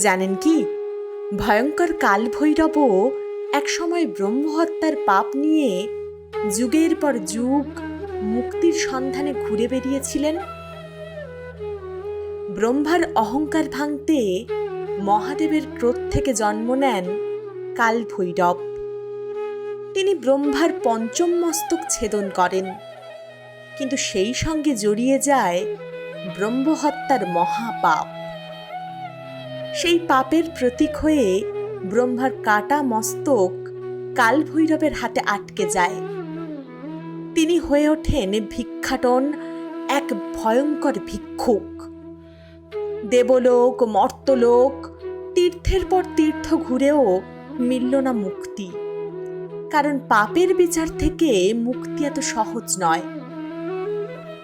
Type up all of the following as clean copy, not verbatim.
জানেন কি, ভয়ঙ্কর কালভৈরবও একসময় ব্রহ্মহত্যার পাপ নিয়ে যুগের পর যুগ মুক্তির সন্ধানে ঘুরে বেরিয়েছিলেন। ব্রহ্মার অহংকার ভাঙতে মহাদেবের ক্রোধ থেকে জন্ম নেন কালভৈরব। তিনি ব্রহ্মার পঞ্চম মস্তক ছেদন করেন, কিন্তু সেই সঙ্গে জড়িয়ে যায় ব্রহ্মহত্যার মহাপাপ। সেই পাপের প্রতীক হয়ে ব্রহ্মার কাটা মস্তক কালভৈরবের হাতে আটকে যায়। তিনি হয়ে ওঠেন ভিক্ষাটন, এক ভয়ঙ্কর ভিক্ষুক। দেবলোক, মর্তলোক, তীর্থের পর তীর্থ ঘুরেও মিলল না মুক্তি, কারণ পাপের বিচার থেকে মুক্তি এত সহজ নয়।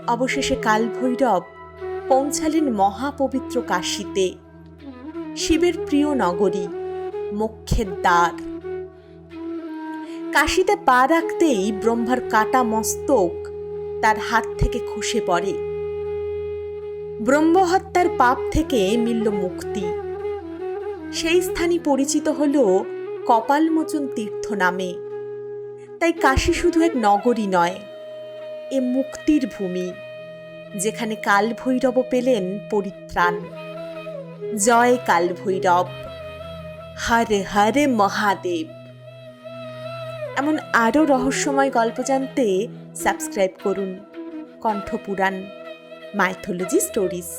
অবশেষে কালভৈরব পৌঁছালেন মহাপবিত্র কাশীতে, শিবের প্রিয় নগরী, মোক্ষের দ্বার। কাশীতে পা রাখতেই ব্রহ্মার কাটা মস্তক তার হাত থেকে খসে পড়ে। ব্রহ্মহত্যার পাপ থেকে মিলল মুক্তি। সেই স্থানই পরিচিত হল কপালমোচন তীর্থ নামে। তাই কাশী শুধু এক নগরী নয়, এ মুক্তির ভূমি, যেখানে কালভৈরব পেলেন পরিত্রাণ। জয় কালভৈরব, হর হর মহাদেব। এমন আরও রহস্যময় গল্প জানতে সাবস্ক্রাইব করুন কণ্ঠপুরাণ মাইথোলজি স্টোরিজ।